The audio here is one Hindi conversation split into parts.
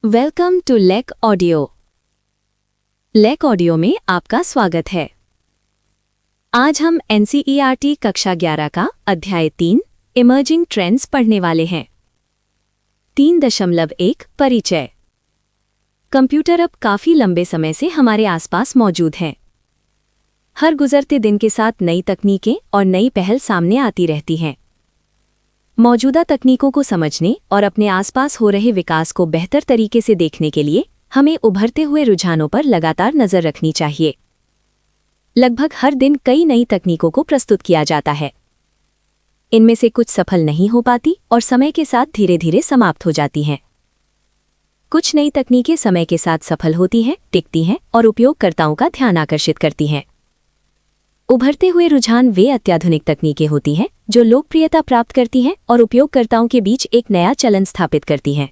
Welcome to Lake Audio. Lake Audio में आपका स्वागत है। आज हम एनसीईआरटी कक्षा 11 का अध्याय 3 इमर्जिंग ट्रेंड्स पढ़ने वाले हैं। 3.1 परिचय। कंप्यूटर अब काफी लंबे समय से हमारे आसपास मौजूद हैं। हर गुजरते दिन के साथ नई तकनीकें और नई पहल सामने आती रहती हैं। मौजूदा तकनीकों को समझने और अपने आसपास हो रहे विकास को बेहतर तरीके से देखने के लिए हमें उभरते हुए रुझानों पर लगातार नजर रखनी चाहिए। लगभग हर दिन कई नई तकनीकों को प्रस्तुत किया जाता है। इनमें से कुछ सफल नहीं हो पाती और समय के साथ धीरे धीरे समाप्त हो जाती हैं। कुछ नई तकनीकें समय के साथ सफल होती हैं, टिकती हैं और उपयोगकर्ताओं का ध्यान आकर्षित करती हैं। उभरते हुए रुझान वे अत्याधुनिक तकनीकें होती हैं जो लोकप्रियता प्राप्त करती हैं और उपयोगकर्ताओं के बीच एक नया चलन स्थापित करती हैं।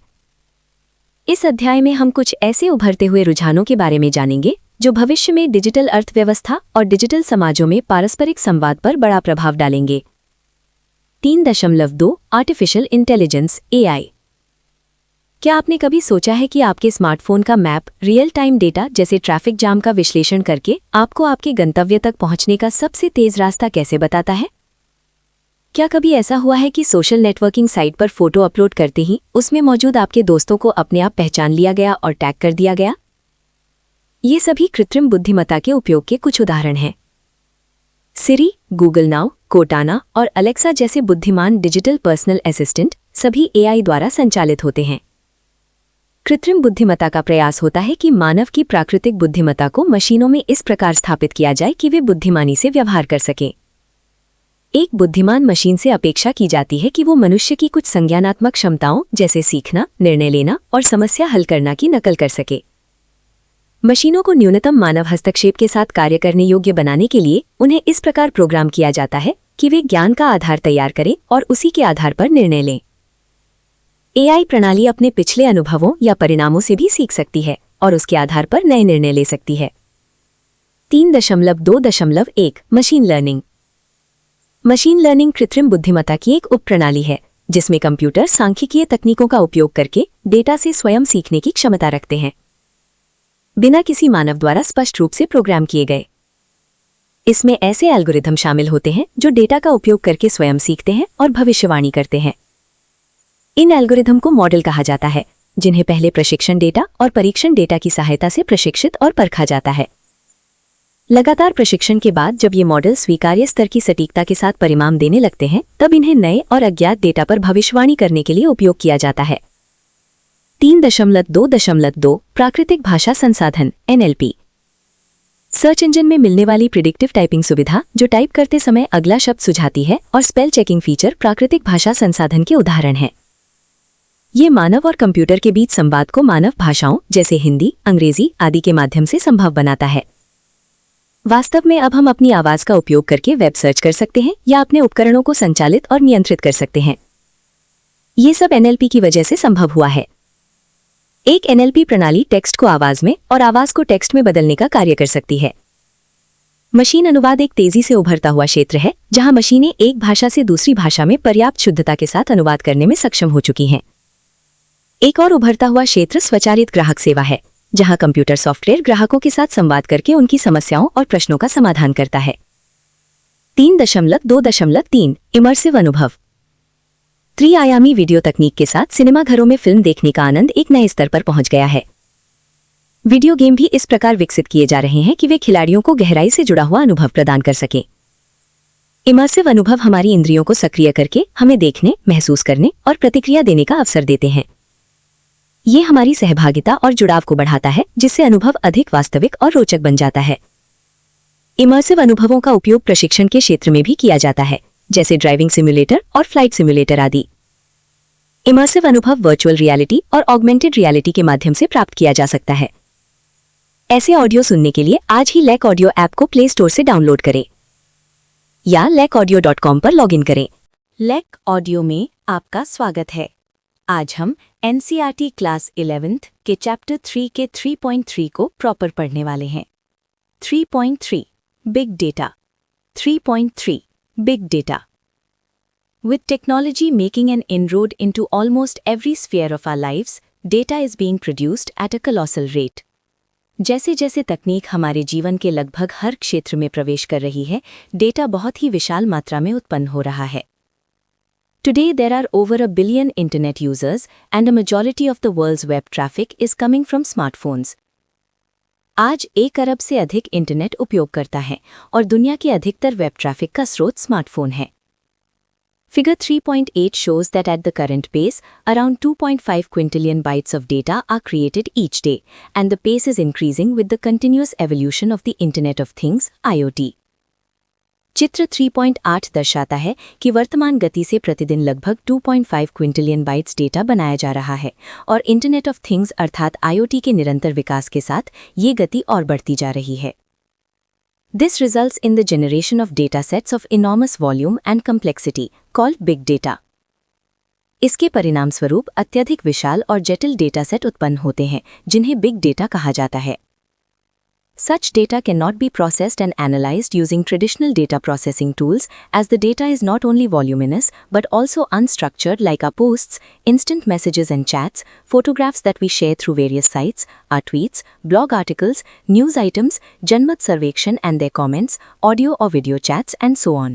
इस अध्याय में हम कुछ ऐसे उभरते हुए रुझानों के बारे में जानेंगे जो भविष्य में डिजिटल अर्थव्यवस्था और डिजिटल समाजों में पारस्परिक संवाद पर बड़ा प्रभाव डालेंगे। 3.2 आर्टिफिशियल इंटेलिजेंस (AI). क्या आपने कभी सोचा है कि आपके स्मार्टफोन का मैप रियल टाइम डेटा जैसे ट्रैफिक जाम का विश्लेषण करके आपको आपके गंतव्य तक पहुंचने का सबसे तेज रास्ता कैसे बताता है? क्या कभी ऐसा हुआ है कि सोशल नेटवर्किंग साइट पर फोटो अपलोड करते ही उसमें मौजूद आपके दोस्तों को अपने आप पहचान लिया गया और टैग कर दिया गया? ये सभी कृत्रिम बुद्धिमत्ता के उपयोग के कुछ उदाहरण हैं। सिरी, गूगल नाउ, कोर्टाना और अलेक्सा जैसे बुद्धिमान डिजिटल पर्सनल असिस्टेंट सभी AI द्वारा संचालित होते हैं। कृत्रिम बुद्धिमत्ता का प्रयास होता है कि मानव की प्राकृतिक बुद्धिमत्ता को मशीनों में इस प्रकार स्थापित किया जाए कि वे बुद्धिमानी से व्यवहार कर सकें। एक बुद्धिमान मशीन से अपेक्षा की जाती है कि वो मनुष्य की कुछ संज्ञानात्मक क्षमताओं जैसे सीखना, निर्णय लेना और समस्या हल करना की नकल कर सके। मशीनों को न्यूनतम मानव हस्तक्षेप के साथ कार्य करने योग्य बनाने के लिए उन्हें इस प्रकार प्रोग्राम किया जाता है कि वे ज्ञान का आधार तैयार करें और उसी के आधार पर निर्णय लें। AI प्रणाली अपने पिछले अनुभवों या परिणामों से भी सीख सकती है और उसके आधार पर नए निर्णय ले सकती है। 3.2.1 मशीन लर्निंग। मशीन लर्निंग कृत्रिम बुद्धिमत्ता की एक उपप्रणाली है जिसमें कंप्यूटर सांख्यिकीय तकनीकों का उपयोग करके डेटा से स्वयं सीखने की क्षमता रखते हैं, बिना किसी मानव द्वारा स्पष्ट रूप से प्रोग्राम किए गए। इसमें ऐसे एल्गोरिथम शामिल होते हैं जो डेटा का उपयोग करके स्वयं सीखते हैं और भविष्यवाणी करते हैं। इन एल्गोरिथम को मॉडल कहा जाता है, जिन्हें पहले प्रशिक्षण डेटा और परीक्षण डेटा की सहायता से प्रशिक्षित और परखा जाता है। लगातार प्रशिक्षण के बाद जब ये मॉडल स्वीकार्य स्तर की सटीकता के साथ परिणाम देने लगते हैं, तब इन्हें नए और अज्ञात डेटा पर भविष्यवाणी करने के लिए उपयोग किया जाता है। 3.2.2 प्राकृतिक भाषा संसाधन (NLP). सर्च इंजन में मिलने वाली प्रिडिक्टिव टाइपिंग सुविधा जो टाइप करते समय अगला शब्द सुझाती है और स्पेल चेकिंग फीचर प्राकृतिक भाषा संसाधन के उदाहरण हैं। ये मानव और कंप्यूटर के बीच संवाद को मानव भाषाओं जैसे हिंदी, अंग्रेजी आदि के माध्यम से संभव बनाता है। वास्तव में अब हम अपनी आवाज का उपयोग करके वेब सर्च कर सकते हैं या अपने उपकरणों को संचालित और नियंत्रित कर सकते हैं। ये सब NLP की वजह से संभव हुआ है। एक NLP प्रणाली टेक्स्ट को आवाज में और आवाज को टेक्स्ट में बदलने का कार्य कर सकती है। मशीन अनुवाद एक तेजी से उभरता हुआ क्षेत्र है जहां मशीनें एक भाषा से दूसरी भाषा में पर्याप्त शुद्धता के साथ अनुवाद करने में सक्षम हो चुकी हैं। एक और उभरता हुआ क्षेत्र स्वचालित ग्राहक सेवा है, जहां कंप्यूटर सॉफ्टवेयर ग्राहकों के साथ संवाद करके उनकी समस्याओं और प्रश्नों का समाधान करता है। 3.2.3 इमर्सिव अनुभव। त्रि-आयामी वीडियो तकनीक के साथ सिनेमाघरों में फिल्म देखने का आनंद एक नए स्तर पर पहुंच गया है। वीडियो गेम भी इस प्रकार विकसित किए जा रहे हैं कि वे खिलाड़ियों को गहराई से जुड़ा हुआ अनुभव प्रदान कर सकें। इमर्सिव अनुभव हमारी इंद्रियों को सक्रिय करके हमें देखने, महसूस करने और प्रतिक्रिया देने का अवसर देते हैं। ये हमारी सहभागिता और जुड़ाव को बढ़ाता है, जिससे अनुभव अधिक वास्तविक और रोचक बन जाता है। इमर्सिव अनुभवों का उपयोग प्रशिक्षण के क्षेत्र में भी किया जाता है, जैसे ड्राइविंग सिमुलेटर और फ्लाइट सिमुलेटर आदि। इमर्सिव अनुभव वर्चुअल रियलिटी और ऑगमेंटेड रियलिटी के माध्यम से प्राप्त किया जा सकता है। ऐसे ऑडियो सुनने के लिए आज ही लेक ऑडियो ऐप को प्ले स्टोर से डाउनलोड करें या lekaudio.com पर लॉगिन करें। लेक ऑडियो में आपका स्वागत है। आज हम NCERT क्लास 11th के चैप्टर 3 के 3.3 को प्रॉपर पढ़ने वाले हैं। 3.3 big data. 3.3 big data. With technology making an inroad into almost every sphere of our lives, Data is being produced at a colossal rate. जैसे जैसे तकनीक हमारे जीवन के लगभग हर क्षेत्र में प्रवेश कर रही है, डेटा बहुत ही विशाल मात्रा में उत्पन्न हो रहा है। Today there are over a billion internet users and a majority of the world's web traffic is coming from smartphones. आज 1 अरब से अधिक इंटरनेट उपयोगकर्ता हैं और दुनिया के अधिकतर वेब ट्रैफिक का स्रोत स्मार्टफोन है। Figure 3.8 shows that at the current pace, around 2.5 quintillion bytes of data are created each day, and the pace is increasing with the continuous evolution of the Internet of Things, IoT. चित्र 3.8 दर्शाता है कि वर्तमान गति से प्रतिदिन लगभग 2.5 क्विंटिलियन बाइट्स डेटा बनाया जा रहा है और इंटरनेट ऑफ थिंग्स अर्थात IoT के निरंतर विकास के साथ ये गति और बढ़ती जा रही है। This results in the generation of data sets of enormous volume and complexity, called big data. इसके परिणामस्वरूप अत्यधिक विशाल और जटिल डेटा सेट उत्पन्न होते हैं, जिन्हें बिग डेटा कहा जाता है। Such data cannot be processed and analyzed using traditional data processing tools, as the data is not only voluminous but also unstructured, like our posts, instant messages and chats, photographs that we share through various sites, our tweets, blog articles, news items, Janmat Sarvekshan and their comments, audio or video chats, and so on.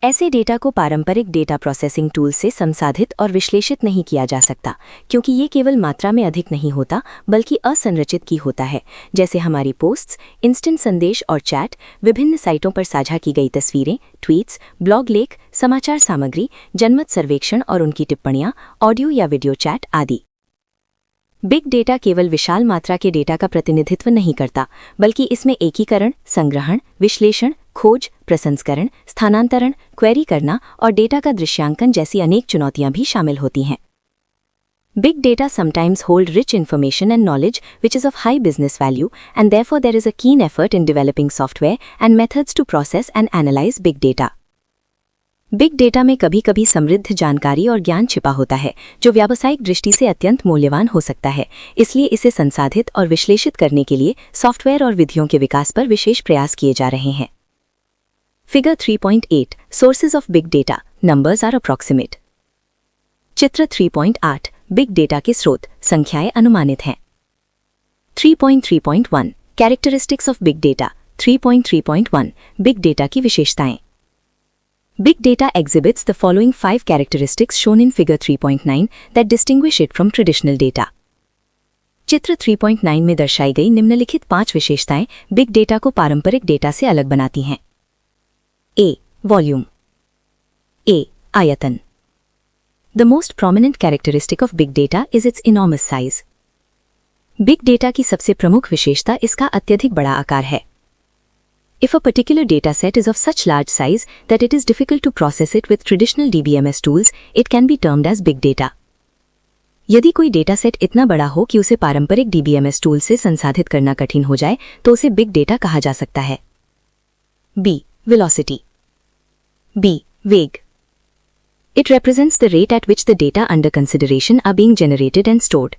ऐसे डेटा को पारंपरिक डेटा प्रोसेसिंग टूल से संसाधित और विश्लेषित नहीं किया जा सकता, क्योंकि ये केवल मात्रा में अधिक नहीं होता बल्कि असंरचित की होता है, जैसे हमारी पोस्ट्स, इंस्टेंट संदेश और चैट, विभिन्न साइटों पर साझा की गई तस्वीरें, ट्वीट्स, ब्लॉग लेख, समाचार सामग्री, जनमत सर्वेक्षण और उनकी टिप्पणियां, ऑडियो या वीडियो चैट आदि। बिग डेटा केवल विशाल मात्रा के डेटा का प्रतिनिधित्व नहीं करता, बल्कि इसमें एकीकरण, संग्रहण, विश्लेषण, खोज, प्रसंस्करण, स्थानांतरण, क्वेरी करना और डेटा का दृश्यांकन जैसी अनेक चुनौतियां भी शामिल होती हैं। Big data sometimes hold rich information and knowledge which is of high business value, and therefore there is a keen effort in developing software and methods to process and analyze big data. Big data में कभी कभी समृद्ध जानकारी और ज्ञान छिपा होता है, जो व्यावसायिक दृष्टि से अत्यंत मूल्यवान हो सकता है। इसलिए इसे संसाधित और विश्लेषित करने के लिए सॉफ्टवेयर और विधियों के विकास पर विशेष प्रयास किए जा रहे हैं। Figure 3.8 Sources of Big Data. Numbers are approximate. चित्र 3.8 बिग डेटा के स्रोत, संख्याएं अनुमानित हैं। 3.3.1 Characteristics of Big Data. 3.3.1 big data की विशेषताएं। Big data exhibits the following 5 characteristics shown in Figure 3.9 that distinguish it from traditional data. चित्र 3.9 में दर्शाई गई निम्नलिखित 5 विशेषताएं बिग डेटा को पारंपरिक डेटा से अलग बनाती हैं। A. Volume. A. आयतन. The most prominent characteristic of big data is its enormous size. Big data की सबसे प्रमुख विशेषता इसका अत्यधिक बड़ा आकार है। If a particular data set is of such large size that it is difficult to process it with traditional DBMS tools, it can be termed as big data. यदि कोई डेटा सेट इतना बड़ा हो कि उसे पारंपरिक DBMS टूल से संसाधित करना कठिन हो जाए, तो उसे बिग डेटा कहा जा सकता है। B. Velocity. B. वेग. It represents the rate at which the data under consideration are being generated and stored.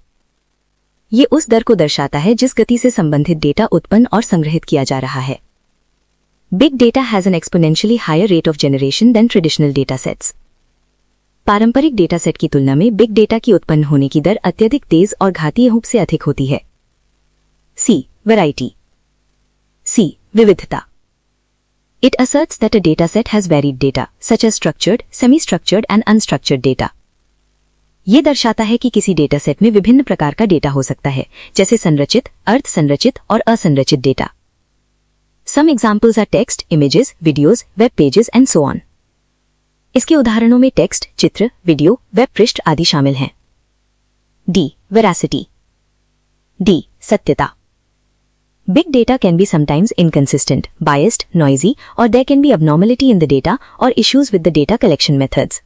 ये उस दर को दर्शाता है जिस गति से संबंधित डेटा उत्पन्न और संग्रहित किया जा रहा है। Big data has an exponentially higher rate of generation than traditional data sets. पारंपरिक डेटा सेट की तुलना में बिग डेटा की उत्पन्न होने की दर अत्यधिक तेज और घातीय रूप से अधिक होती है। C. Variety. C. विविधता. It asserts that a data set has varied data, such as structured, semi-structured and unstructured data. ये दर्शाता है कि किसी डेटा सेट में विभिन्न प्रकार का डेटा हो सकता है, जैसे संरचित, अर्ध संरचित और असंरचित data. Some examples are text, images, videos, web pages and so on. इसके उदाहरणों में टेक्स्ट, चित्र, वीडियो, वेब पृष्ठ आदि शामिल हैं। D. Veracity. D. सत्यता. Big data can be sometimes inconsistent, biased, noisy, or there can be abnormality in the data or issues with the data collection methods.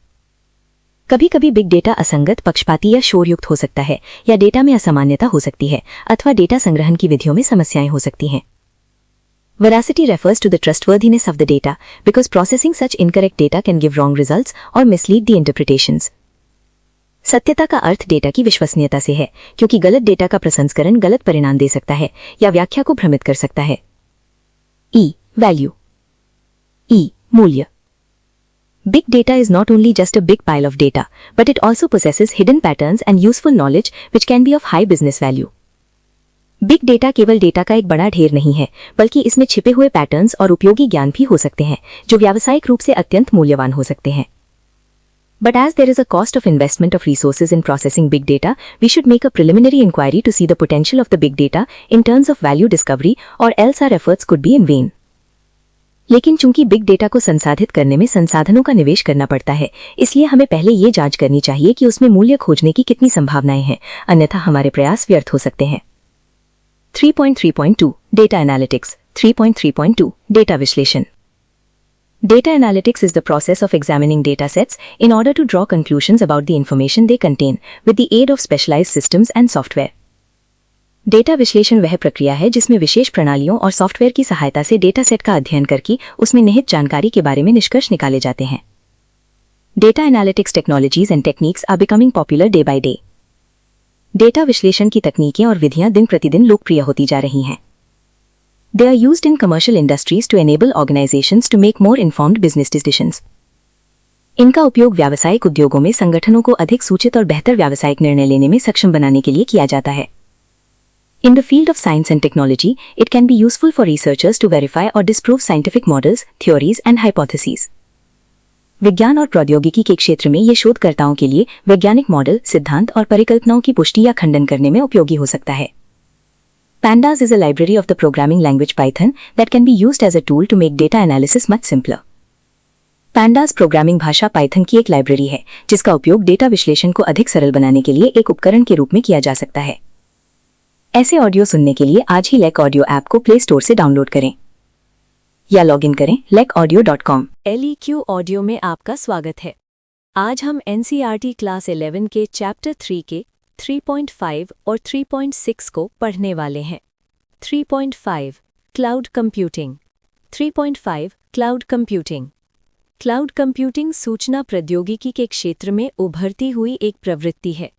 कभी-कभी बिग डेटा असंगत, पक्षपाती या शोरयुक्त हो सकता है, या डेटा में असामान्यता हो सकती है, अथवा डेटा संग्रहण की विधियों में समस्याएं हो सकती हैं। Veracity refers to the trustworthiness of the data, because processing such incorrect data can give wrong results or mislead the interpretations. सत्यता का अर्थ डेटा की विश्वसनीयता से है, क्योंकि गलत डेटा का प्रसंस्करण गलत परिणाम दे सकता है या व्याख्या को भ्रमित कर सकता है। E. Value. E. मूल्य. Big data is not only just a big pile of data, but it also possesses hidden patterns and useful knowledge which can be of high business value. Big data केवल डेटा का एक बड़ा ढेर नहीं है, बल्कि इसमें छिपे हुए पैटर्न्स और उपयोगी ज्ञान भी हो सकते हैं, जो व्यावसायिक रूप से अत्यंत मूल्यवान हो सकते हैं. But as there is a cost of investment of resources in processing big data, we should make a preliminary inquiry to see the potential of the big data in terms of value discovery, or else our efforts could be in vain. लेकिन चूंकि बिग डेटा को संसाधित करने में संसाधनों का निवेश करना पड़ता है, इसलिए हमें पहले ये जांच करनी चाहिए कि उसमें मूल्य खोजने की कितनी संभावनाएं हैं, अन्यथा हमारे प्रयास व्यर्थ हो सकते हैं. 3.3.2 डेटा एनालिटिक्स. 3.3.2 डेटा विश्लेषण. Data analytics is the process of examining data sets in order to draw conclusions about the information they contain with the aid of specialized systems and software. Data विश्लेषण वह प्रक्रिया है जिसमें विशेष प्रणालियों और सॉफ्टवेयर की सहायता से डेटा सेट का अध्ययन करके उसमें निहित जानकारी के बारे में निष्कर्ष निकाले जाते हैं. Data analytics technologies and techniques are becoming popular day by day. Data विश्लेषण की तकनीकें और विधियां दिन प्रतिदिन लोकप्रिय होती जा रही हैं. They are used in commercial industries to enable organizations to make more informed business decisions. इनका उपयोग व्यावसायिक उद्योगों में संगठनों को अधिक सूचित और बेहतर व्यावसायिक निर्णय लेने में सक्षम बनाने के लिए किया जाता है. In the field of science and technology, it can be useful for researchers to verify or disprove scientific models, theories and hypotheses. विज्ञान और प्रौद्योगिकी के क्षेत्र में ये शोधकर्ताओं के लिए वैज्ञानिक मॉडल, सिद्धांत और परिकल्पनाओं की पुष्टि या खंडन करने में उपयोगी हो सकता है. Pandas is a library of the programming language Python that can be used as a tool to make data analysis much simpler. Pandas programming भाषा पाइथन की एक लाइब्रेरी है जिसका उपयोग डेटा विश्लेषण को अधिक सरल बनाने के लिए एक उपकरण के रूप में किया जा सकता है. ऐसे ऑडियो सुनने के लिए आज ही लेक ऑडियो ऐप को प्ले स्टोर से डाउनलोड करें या लॉग इन करें lekaudio.com. LEQ ऑडियो में आपका स्वागत है. आज हम NCERT क्लास 11 के चैप्टर 3 के 3.5 और 3.6 को पढ़ने वाले हैं. 3.5 cloud computing. 3.5 cloud computing. Cloud computing सूचना प्रौद्योगिकी के क्षेत्र में उभरती हुई एक प्रवृत्ति है.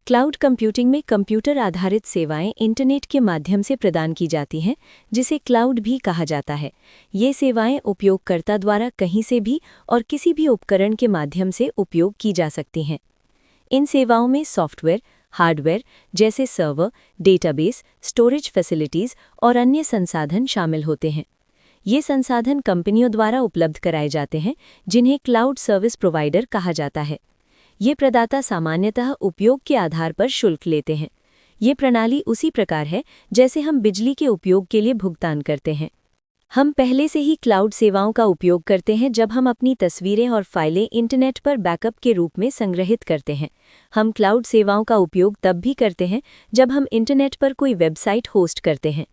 क्लाउड कंप्यूटिंग में कंप्यूटर आधारित सेवाएं इंटरनेट के माध्यम से प्रदान की जाती हैं, जिसे क्लाउड भी कहा जाता है. ये सेवाएं उपयोगकर्ता द्वारा कहीं से भी और किसी भी उपकरण के माध्यम से उपयोग की जा सकती हैं. इन सेवाओं में सॉफ्टवेयर, हार्डवेयर जैसे सर्वर, डेटाबेस, स्टोरेज फैसिलिटीज और अन्य संसाधन शामिल होते हैं. ये संसाधन कंपनियों द्वारा उपलब्ध कराए जाते हैं, जिन्हें क्लाउड सर्विस प्रोवाइडर कहा जाता है. ये प्रदाता सामान्यतः उपयोग के आधार पर शुल्क लेते हैं. ये प्रणाली उसी प्रकार है जैसे हम बिजली के उपयोग के लिए भुगतान करते हैं. हम पहले से ही क्लाउड सेवाओं का उपयोग करते हैं जब हम अपनी तस्वीरें और फाइलें इंटरनेट पर बैकअप के रूप में संग्रहित करते हैं. हम क्लाउड सेवाओं का उपयोग तब भी करते हैं जब हम इंटरनेट पर कोई वेबसाइट होस्ट करते हैं.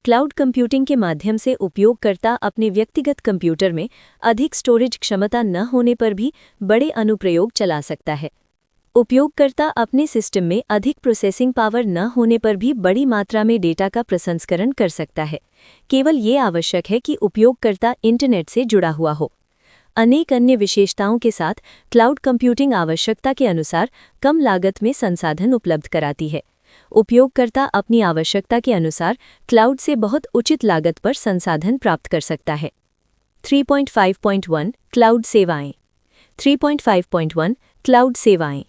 क्लाउड कंप्यूटिंग के माध्यम से उपयोगकर्ता अपने व्यक्तिगत कंप्यूटर में अधिक स्टोरेज क्षमता न होने पर भी बड़े अनुप्रयोग चला सकता है. उपयोगकर्ता अपने सिस्टम में अधिक प्रोसेसिंग पावर न होने पर भी बड़ी मात्रा में डेटा का प्रसंस्करण कर सकता है. केवल ये आवश्यक है कि उपयोगकर्ता इंटरनेट से जुड़ा हुआ हो. अनेक अन्य विशेषताओं के साथ क्लाउड कंप्यूटिंग आवश्यकता के अनुसार कम लागत में संसाधन उपलब्ध कराती है. उपयोगकर्ता अपनी आवश्यकता के अनुसार क्लाउड से बहुत उचित लागत पर संसाधन प्राप्त कर सकता है. 3.5.1 क्लाउड सेवाएं. 3.5.1 क्लाउड सेवाएं.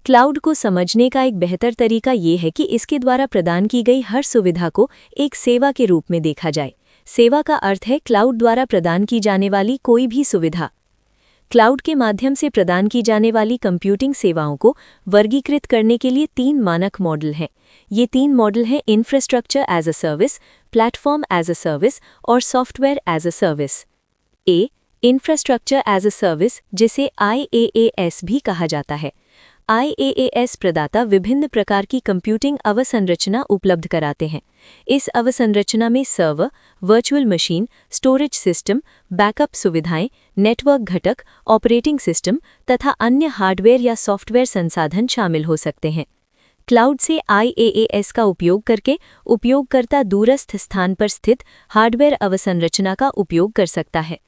क्लाउड को समझने का एक बेहतर तरीका ये है कि इसके द्वारा प्रदान की गई हर सुविधा को एक सेवा के रूप में देखा जाए. सेवा का अर्थ है क्लाउड द्वारा प्रदान की जाने वाली कोई भी सुविधा. क्लाउड के माध्यम से प्रदान की जाने वाली कंप्यूटिंग सेवाओं को वर्गीकृत करने के लिए 3 मानक मॉडल हैं. ये 3 मॉडल हैं infrastructure as a service, platform as a service और software as a service. A. Infrastructure as a service, जिसे IaaS भी कहा जाता है. IaaS प्रदाता विभिन्न प्रकार की कंप्यूटिंग अवसंरचना उपलब्ध कराते हैं. इस अवसंरचना में server, virtual machine, storage system, backup सुविधाएं, नेटवर्क घटक, ऑपरेटिंग सिस्टम तथा अन्य हार्डवेयर या सॉफ्टवेयर संसाधन शामिल हो सकते हैं. क्लाउड से IaaS का उपयोग करके उपयोगकर्ता दूरस्थ स्थान पर स्थित हार्डवेयर अवसंरचना का उपयोग कर सकता है.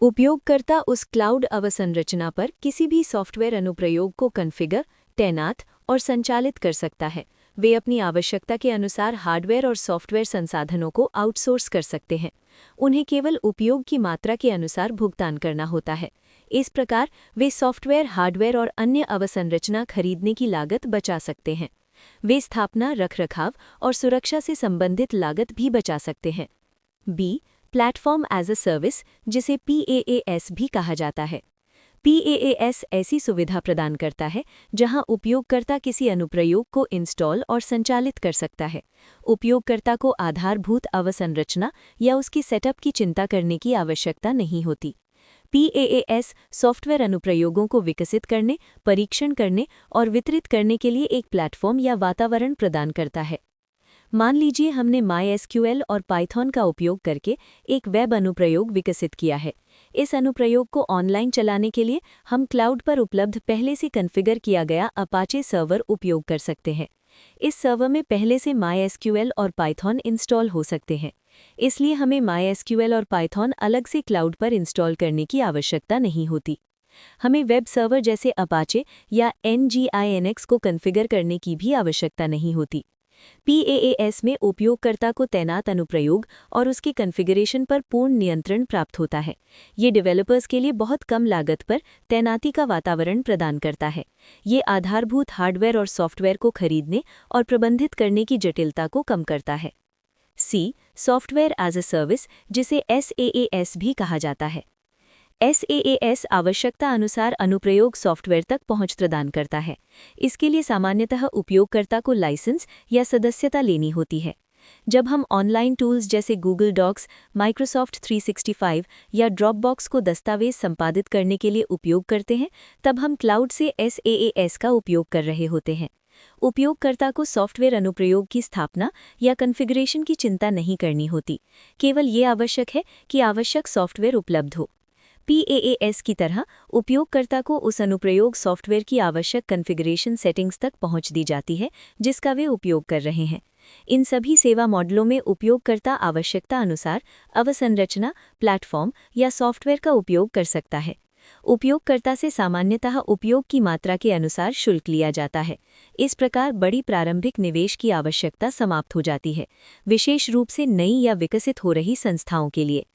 उपयोगकर्ता उस क्लाउड अवसंरचना पर किसी भी सॉफ्टवेयर अनुप्रयोग को कॉन्फ़िगर, तैनात और संचालित कर सकता है. वे अपनी आवश्यकता के अनुसार हार्डवेयर और सॉफ्टवेयर संसाधनों को आउटसोर्स कर सकते हैं. उन्हें केवल उपयोग की मात्रा के अनुसार भुगतान करना होता है. इस प्रकार वे सॉफ्टवेयर, हार्डवेयर और अन्य अवसंरचना खरीदने की लागत बचा सकते हैं। वे स्थापना, रखरखाव और सुरक्षा से संबंधित लागत भी बचा सकते हैं। B, platform as a service, जिसे PaaS भी कहा जाता है। PaaS ऐसी सुविधा प्रदान करता है जहां उपयोगकर्ता किसी अनुप्रयोग को इंस्टॉल और संचालित कर सकता है। उपयोगकर्ता को आधारभूत अवसंरचना या उसकी सेटअप की चिंता करने की आवश्यकता नहीं होती। PaaS सॉफ्टवेयर अनुप्रयोगों को विकसित करने, परीक्षण करने और वितरित करने के लिए एक प्लेटफॉर्म या वातावरण प्रदान करता है। मान लीजिए हमने MySQL और Python का उपयोग करके एक वेब अनुप्रयोग विकसित किया है। इस अनुप्रयोग को ऑनलाइन चलाने के लिए हम क्लाउड पर उपलब्ध पहले से कॉन्फ़िगर किया गया अपाचे सर्वर उपयोग कर सकते हैं। इस सर्वर में पहले से MySQL और Python इंस्टॉल हो सकते हैं, इसलिए हमें MySQL और Python अलग से क्लाउड पर इंस्टॉल करने की आवश्यकता नहीं होती। हमें वेब सर्वर जैसे अपाचे या Nginx को कॉन्फ़िगर करने की भी आवश्यकता नहीं होती। PaaS में उपयोगकर्ता को तैनात अनुप्रयोग और उसके कॉन्फ़िगरेशन पर पूर्ण नियंत्रण प्राप्त होता है। ये डेवलपर्स के लिए बहुत कम लागत पर तैनाती का वातावरण प्रदान करता है। ये आधारभूत हार्डवेयर और सॉफ्टवेयर को खरीदने और प्रबंधित करने की जटिलता को कम करता है। सी, सॉफ्टवेयर एज अ सर्विस, जिसे SaaS भी कहा जाता है। SaaS आवश्यकता अनुसार अनुप्रयोग सॉफ्टवेयर तक पहुंच प्रदान करता है। इसके लिए सामान्यतः उपयोगकर्ता को लाइसेंस या सदस्यता लेनी होती है। जब हम ऑनलाइन टूल्स जैसे गूगल डॉक्स, माइक्रोसॉफ्ट 365 या ड्रॉपबॉक्स को दस्तावेज संपादित करने के लिए उपयोग करते हैं, तब हम क्लाउड से SaaS का उपयोग कर रहे होते हैं। उपयोगकर्ता को सॉफ्टवेयर अनुप्रयोग की स्थापना या कॉन्फ़िगरेशन की चिंता नहीं करनी होती। केवल ये आवश्यक है कि आवश्यक सॉफ्टवेयर उपलब्ध हो। PaaS की तरह उपयोगकर्ता को उस अनुप्रयोग सॉफ्टवेयर की आवश्यक कॉन्फ़िगरेशन सेटिंग्स तक पहुंच दी जाती है जिसका वे उपयोग कर रहे हैं। इन सभी सेवा मॉडलों में उपयोगकर्ता आवश्यकता अनुसार अवसंरचना, प्लेटफॉर्म या सॉफ्टवेयर का उपयोग कर सकता है। उपयोगकर्ता से सामान्यतः उपयोग की मात्रा के अनुसार शुल्क लिया जाता है। इस प्रकार बड़ी प्रारंभिक निवेश की आवश्यकता समाप्त हो जाती है, विशेष रूप से नई या विकसित हो रही संस्थाओं के लिए।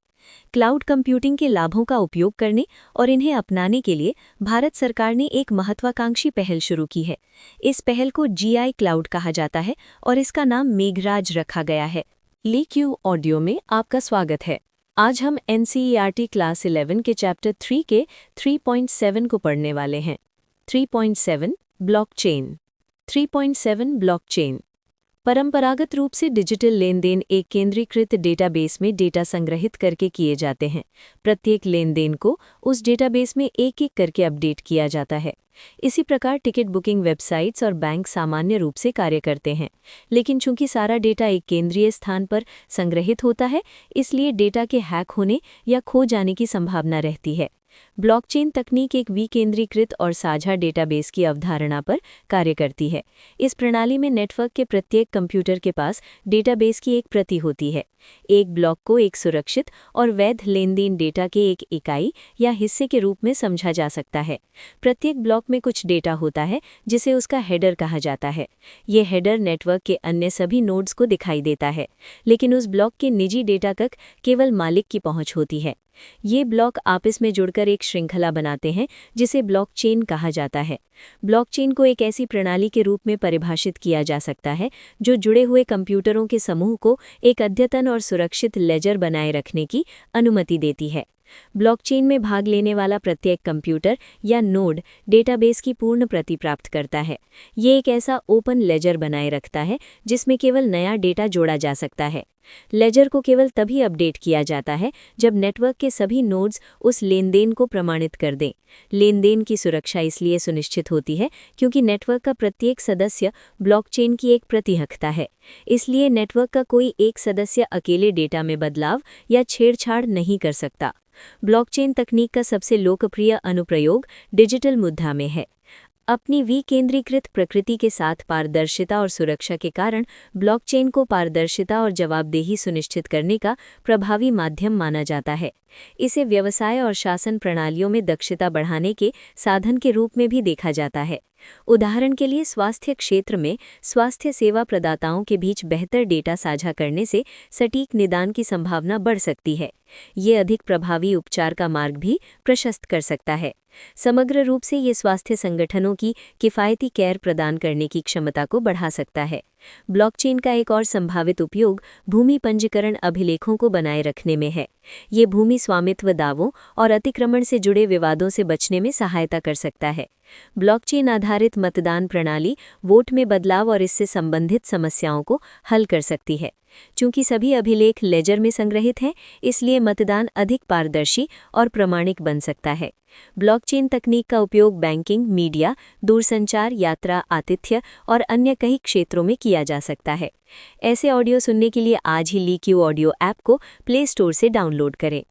क्लाउड कंप्यूटिंग के लाभों का उपयोग करने और इन्हें अपनाने के लिए भारत सरकार ने एक महत्वाकांक्षी पहल शुरू की है। इस पहल को GI क्लाउड कहा जाता है और इसका नाम मेघराज रखा गया है। LiQ ऑडियो में आपका स्वागत है। आज हम NCERT क्लास 11 के चैप्टर 3 के 3.7 को पढ़ने वाले हैं। 3.7 ब्लॉकचेन। 3.7 ब्लॉकचेन परंपरागत रूप से डिजिटल लेन देन एक केंद्रीकृत डेटाबेस में डेटा संग्रहित करके किए जाते हैं। प्रत्येक लेन देन को उस डेटाबेस में एक-एक करके अपडेट किया जाता है। इसी प्रकार टिकट बुकिंग वेबसाइट्स और बैंक सामान्य रूप से कार्य करते हैं, लेकिन चूंकि सारा डेटा एक केंद्रीय स्थान पर संग्रहित होता है, इसलिए डेटा के हैक होने या खो जाने की संभावना रहती है। ब्लॉकचेन तकनीक एक विकेंद्रीकृत और साझा डेटाबेस की अवधारणा पर कार्य करती है। इस प्रणाली में नेटवर्क के प्रत्येक कंप्यूटर के पास डेटाबेस की एक प्रति होती है। एक ब्लॉक को एक सुरक्षित और वैध लेनदेन डेटा के एक इकाई या हिस्से के रूप में समझा जा सकता है। प्रत्येक ब्लॉक में कुछ डेटा होता है जिसे उसका हेडर कहा जाता है। ये हेडर नेटवर्क के अन्य सभी नोड्स को दिखाई देता है, लेकिन उस ब्लॉक के निजी डेटा तक केवल मालिक की पहुंच होती है। ये ब्लॉक आपस में जुड़कर एक श्रृंखला बनाते हैं जिसे ब्लॉकचेन कहा जाता है। ब्लॉकचेन को एक ऐसी प्रणाली के रूप में परिभाषित किया जा सकता है जो जुड़े हुए कंप्यूटरों के समूह को एक अद्यतन और सुरक्षित लेजर बनाए रखने की अनुमति देती है। ब्लॉकचेन में भाग लेने वाला प्रत्येक कंप्यूटर या नोड डेटाबेस की पूर्ण प्रति प्राप्त करता है। ये एक ऐसा ओपन लेजर बनाए रखता है जिसमें केवल नया डेटा जोड़ा जा सकता है। लेजर को केवल तभी अपडेट किया जाता है जब नेटवर्क के सभी नोड्स उस लेनदेन को प्रमाणित कर दें। लेनदेन की सुरक्षा इसलिए सुनिश्चित होती है क्योंकि नेटवर्क का प्रत्येक सदस्य ब्लॉकचेन की एक प्रति रखता है। इसलिए नेटवर्क का कोई एक सदस्य अकेले डेटा में बदलाव या छेड़छाड़ नहीं कर सकता। ब्लॉकचेन तकनीक का सबसे लोकप्रिय अनुप्रयोग डिजिटल मुद्रा में है। अपनी विकेंद्रीकृत प्रकृति के साथ पारदर्शिता और सुरक्षा के कारण ब्लॉकचेन को पारदर्शिता और जवाबदेही सुनिश्चित करने का प्रभावी माध्यम माना जाता है। इसे व्यवसाय और शासन प्रणालियों में दक्षता बढ़ाने के साधन के रूप में भी देखा जाता है। उदाहरण के लिए स्वास्थ्य क्षेत्र में स्वास्थ्य सेवा प्रदाताओं के बीच बेहतर डेटा साझा करने से सटीक निदान की संभावना बढ़ सकती है। ये अधिक प्रभावी उपचार का मार्ग भी प्रशस्त कर सकता है। समग्र रूप से ये स्वास्थ्य संगठनों की किफ़ायती केयर प्रदान करने की क्षमता को बढ़ा सकता है। ब्लॉकचेन का एक और संभावित उपयोग भूमि पंजीकरण अभिलेखों को बनाए रखने में है। ये भूमि स्वामित्व दावों और अतिक्रमण से जुड़े विवादों से बचने में सहायता कर सकता है। ब्लॉकचेन आधारित मतदान प्रणाली वोट में बदलाव और इससे संबंधित समस्याओं को हल कर सकती है। चूंकि सभी अभिलेख लेजर में संग्रहित हैं, इसलिए मतदान अधिक पारदर्शी और प्रामाणिक बन सकता है। ब्लॉकचेन तकनीक का उपयोग बैंकिंग, मीडिया, दूरसंचार, यात्रा, आतिथ्य और अन्य कई क्षेत्रों में किया जा सकता है। ऐसे ऑडियो सुनने के लिए आज ही लीक्यू ऑडियो ऐप को प्ले स्टोर से डाउनलोड करें।